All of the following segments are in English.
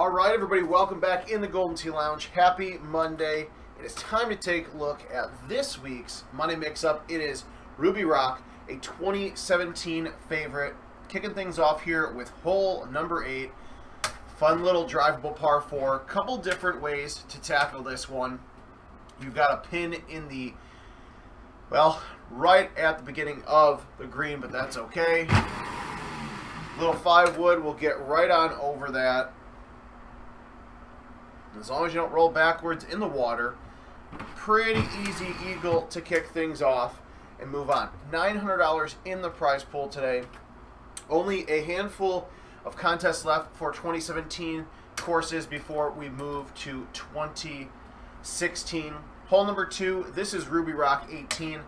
All right, everybody, welcome back in the Golden Tee Lounge. Happy Monday. It is time to take a look at this week's Monday Mix-Up. It is Ruby Rock, a 2017 favorite. Kicking things off here with hole number 8. Fun little drivable par 4. Couple different ways to tackle this one. You've got a pin in the, well, right at the beginning of the green, but that's okay. Little 5 wood will get right on over that. As long as you don't roll backwards in the water, pretty easy eagle to kick things off and move on. $900 in the prize pool today. Only a handful of contests left for 2017 courses before we move to 2016. Hole number 2, this is Ruby Rock 18.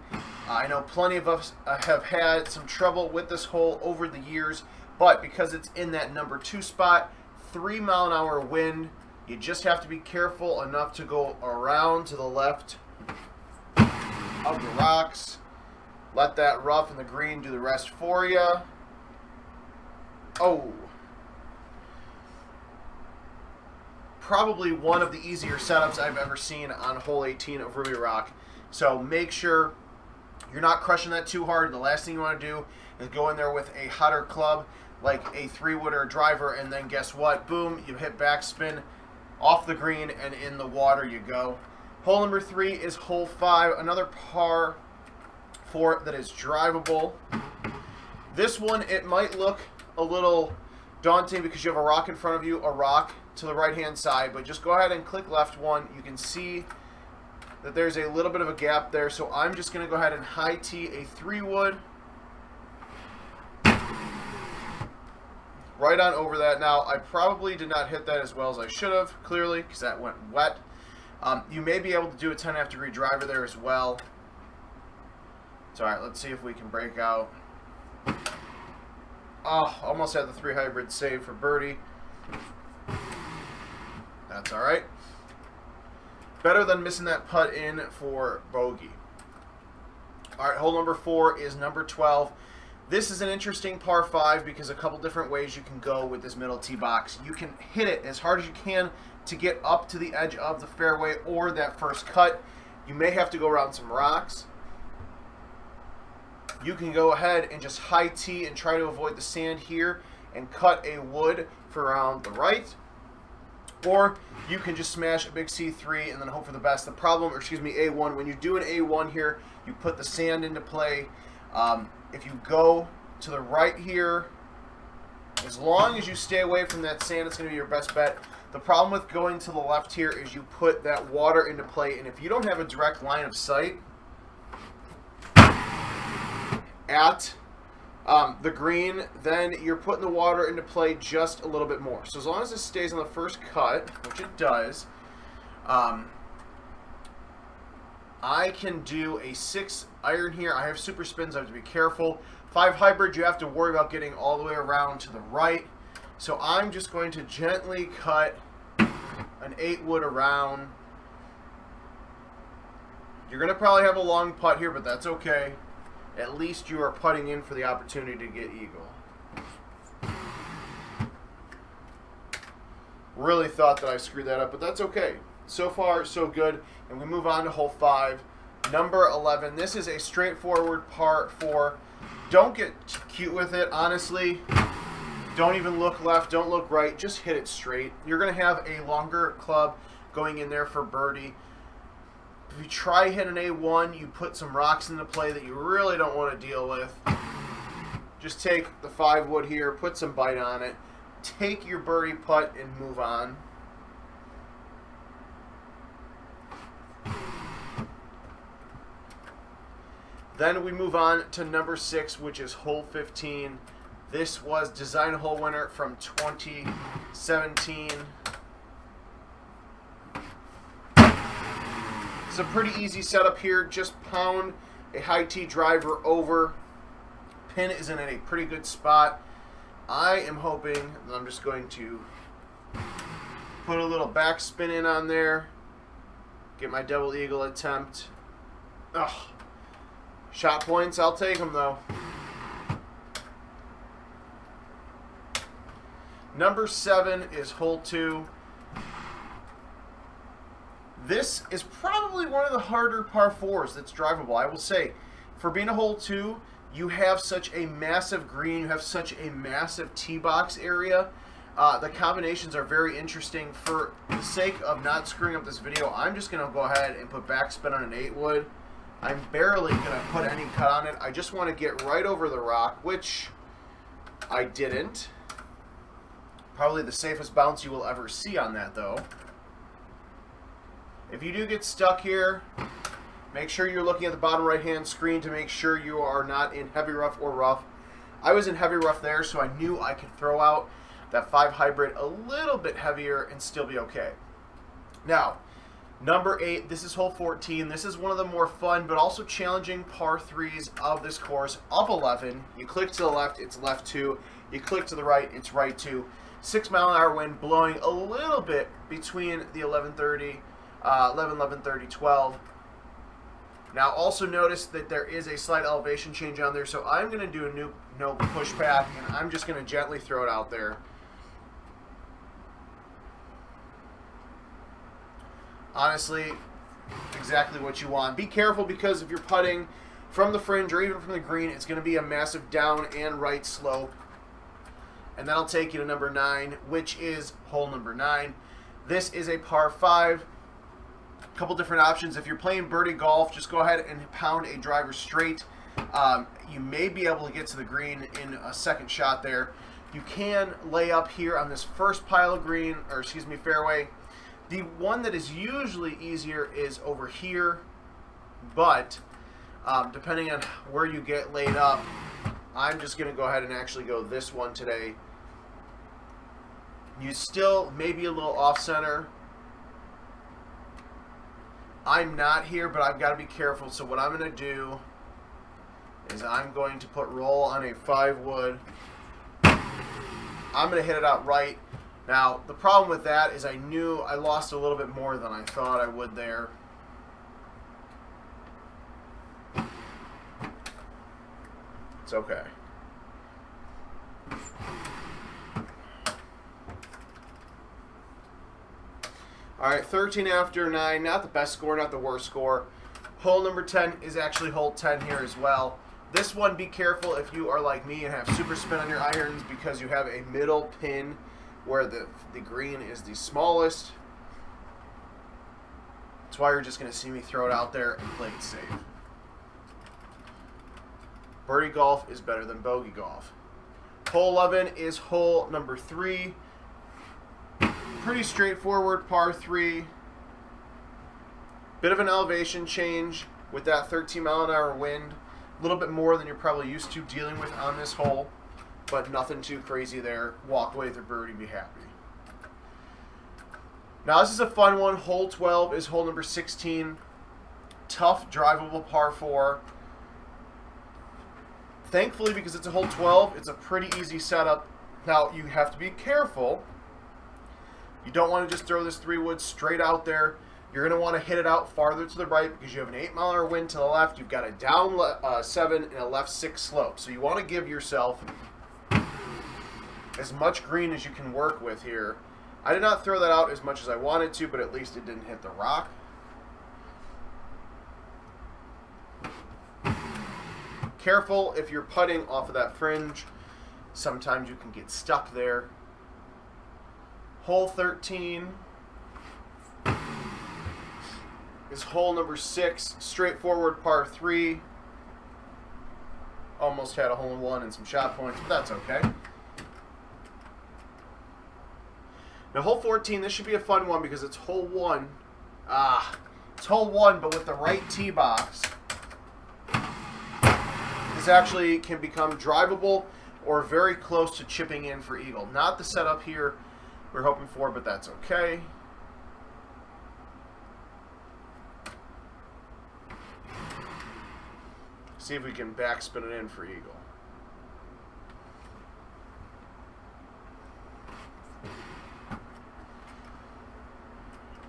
I know plenty of us have had some trouble with this hole over the years, but because it's in that number 2 spot, 3-mile-an-hour wind, you just have to be careful enough to go around to the left of the rocks. Let that rough and the green do the rest for you. Oh. Probably one of the easier setups I've ever seen on hole 18 of Ruby Rock. So make sure you're not crushing that too hard. The last thing you want to do is go in there with a hotter club like a 3-wood or a driver, and then guess what? Boom, you hit backspin off the green and in the water you go. Hole number 3 is hole 5, another par 4 that is drivable. This one, it might look a little daunting because you have a rock in front of you, a rock to the right hand side, but just go ahead and click left one. You can see that there's a little bit of a gap there, so I'm just going to go ahead and high tee a 3-wood right on over that. Now, I probably did not hit that as well as I should have, clearly, because that went wet. You may be able to do a 10.5-degree driver there as well. So, all right, let's see if we can break out. Oh, almost had the 3 hybrid save for birdie. That's all right. Better than missing that putt in for bogey. All right, hole number 4 is number 12. This is an interesting par 5 because a couple different ways you can go with this middle tee box. You can hit it as hard as you can to get up to the edge of the fairway or that first cut. You may have to go around some rocks. You can go ahead and just high tee and try to avoid the sand here and cut a wood for around the right. Or you can just smash a big C3 and then hope for the best. The problem, or excuse me, A1, when you do an A1 here, you put the sand into play. If you go to the right here, as long as you stay away from that sand, it's going to be your best bet. The problem with going to the left here is you put that water into play, and if you don't have a direct line of sight at the green, then you're putting the water into play just a little bit more. So as long as this stays on the first cut, which it does, I can do a 6 iron here. I have super spins, I have to be careful. 5 hybrid, you have to worry about getting all the way around to the right. So I'm just going to gently cut an 8-wood around. You're going to probably have a long putt here, but that's okay. At least you are putting in for the opportunity to get eagle. Really thought that I screwed that up, but that's okay. So far, so good. And we move on to hole 5, number 11. This is a straightforward par 4. Don't get cute with it, honestly. Don't even look left, don't look right. Just hit it straight. You're going to have a longer club going in there for birdie. If you try hit an A1, you put some rocks into play that you really don't want to deal with. Just take the 5 wood here, put some bite on it, take your birdie putt, and move on. Then we move on to number 6, which is hole 15. This was design hole winner from 2017. It's a pretty easy setup here. Just pound a high tee driver over. Pin is in a pretty good spot. I am hoping that I'm just going to put a little backspin in on there. Get my double eagle attempt. Ugh. Shot points, I'll take them though. Number 7 is hole 2. This is probably one of the harder par 4s that's drivable. I will say, for being a hole 2, you have such a massive green, you have such a massive tee box area. The combinations are very interesting. For the sake of not screwing up this video, I'm just going to go ahead and put backspin on an 8-wood. I'm barely going to put any cut on it. I just want to get right over the rock, which I didn't. Probably the safest bounce you will ever see on that, though. If you do get stuck here, make sure you're looking at the bottom right-hand screen to make sure you are not in heavy rough or rough. I was in heavy rough there, so I knew I could throw out that 5 hybrid a little bit heavier and still be okay. Now, number 8, this is hole 14. This is one of the more fun but also challenging par 3s of this course. Up 11, you click to the left, it's left 2. You click to the right, it's right 2. 6-mile-an-hour wind blowing a little bit between the 11, 30, 12. Now also notice that there is a slight elevation change on there, so I'm going to do a no push path, and I'm just going to gently throw it out there. Honestly, exactly what you want. Be careful, because if you're putting from the fringe or even from the green, it's going to be a massive down and right slope. And that'll take you to number 9, which is hole number 9. This is a par 5. A couple different options. If you're playing birdie golf, just go ahead and pound a driver straight. You may be able to get to the green in a second shot there. You can lay up here on this first pile of green, or excuse me, fairway. The one that is usually easier is over here, but depending on where you get laid up, I'm just going to go ahead and actually go this one today. You still may be a little off center. I'm not here, but I've got to be careful. So what I'm going to do is I'm going to put roll on a 5-wood. I'm going to hit it out right. Now, the problem with that is I knew I lost a little bit more than I thought I would there. It's okay. All right, 13 after 9, not the best score, not the worst score. Hole number 10 is actually hole 10 here as well. This one, be careful if you are like me and have super spin on your irons, because you have a middle pin where the green is the smallest. That's why you're just going to see me throw it out there and play it safe. Birdie golf is better than bogey golf. Hole 11 is hole number 3. Pretty straightforward par 3. Bit of an elevation change with that 13-mile-an-hour wind. A little bit more than you're probably used to dealing with on this hole, but nothing too crazy there. Walk away with your birdie, be happy. Now this is a fun one. Hole 12 is hole number 16. Tough, drivable par 4. Thankfully, because it's a hole 12, it's a pretty easy setup. Now, you have to be careful. You don't want to just throw this 3-wood straight out there. You're going to want to hit it out farther to the right, because you have an 8-mile-an-hour wind to the left. You've got a down 7 and a left 6 slope. So you want to give yourself as much green as you can work with here. I did not throw that out as much as I wanted to, but at least it didn't hit the rock. Careful if you're putting off of that fringe. Sometimes you can get stuck there. Hole 13 is hole number 6, straightforward par 3. Almost had a hole-in-one and some shot points, but that's okay. Now hole 14, this should be a fun one because it's hole 1. It's hole 1, but with the right tee box, this actually can become drivable or very close to chipping in for eagle. Not the setup here we're hoping for, but that's okay. See if we can backspin it in for eagle.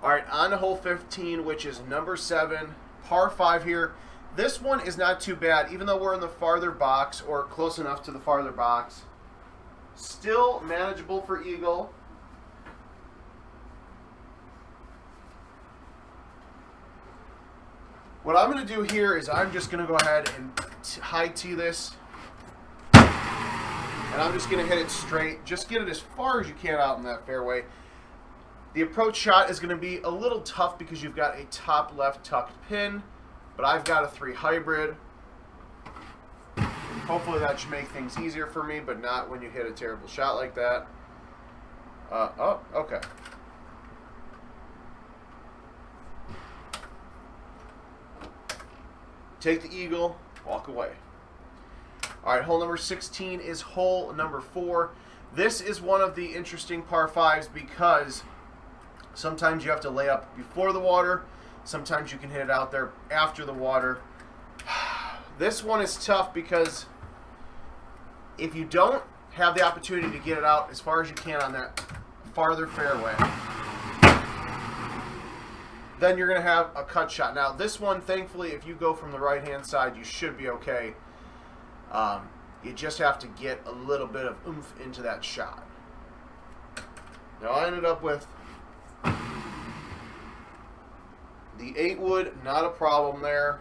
All right, on to hole 15, which is number 7, par 5 here. This one is not too bad, even though we're in the farther box or close enough to the farther box. Still manageable for eagle. What I'm going to do here is I'm just going to go ahead and high tee this. And I'm just going to hit it straight. Just get it as far as you can out in that fairway. The approach shot is going to be a little tough because you've got a top left tucked pin. But I've got a 3 hybrid. Hopefully that should make things easier for me, but not when you hit a terrible shot like that. Oh, okay. Take the eagle, walk away. All right, hole number 16 is hole number 4. This is one of the interesting par 5s because sometimes you have to lay up before the water. Sometimes you can hit it out there after the water. This one is tough because if you don't have the opportunity to get it out as far as you can on that farther fairway, then you're going to have a cut shot. Now, this one, thankfully, if you go from the right-hand side, you should be okay. You just have to get a little bit of oomph into that shot. Now, I ended up with the 8-wood, not a problem there.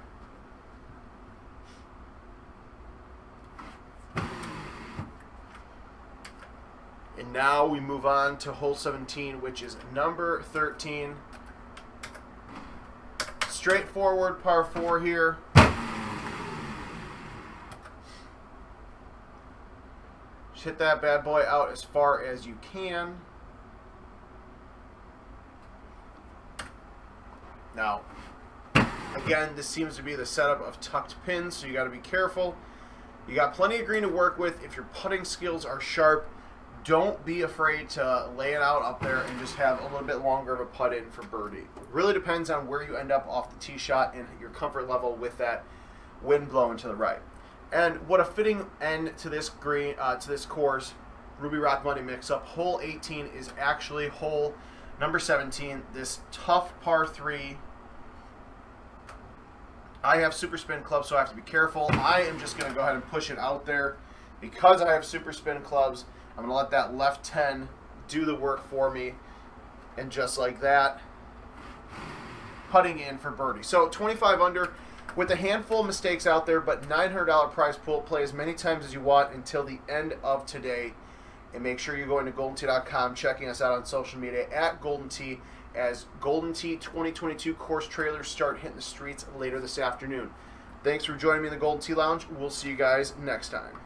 And now we move on to hole 17, which is number 13. Straightforward par 4 here. Just hit that bad boy out as far as you can. Now, again, this seems to be the setup of tucked pins, so you got to be careful. You got plenty of green to work with. If your putting skills are sharp, don't be afraid to lay it out up there and just have a little bit longer of a putt in for birdie. It really depends on where you end up off the tee shot and your comfort level with that wind blowing to the right. And what a fitting end to this green, to this course, Ruby Rock Money Mix-Up. Hole 18 is actually hole number 17. This tough par 3. I have super spin clubs, so I have to be careful. I am just going to go ahead and push it out there because I have super spin clubs. I'm going to let that left 10 do the work for me. And just like that, putting in for birdie. So 25 under with a handful of mistakes out there, but $900 prize pool. Play as many times as you want until the end of today. And make sure you're going to GoldenTee.com, checking us out on social media at GoldenTee, as Golden Tee 2022 course trailers start hitting the streets later this afternoon. Thanks for joining me in the Golden Tee Lounge. We'll see you guys next time.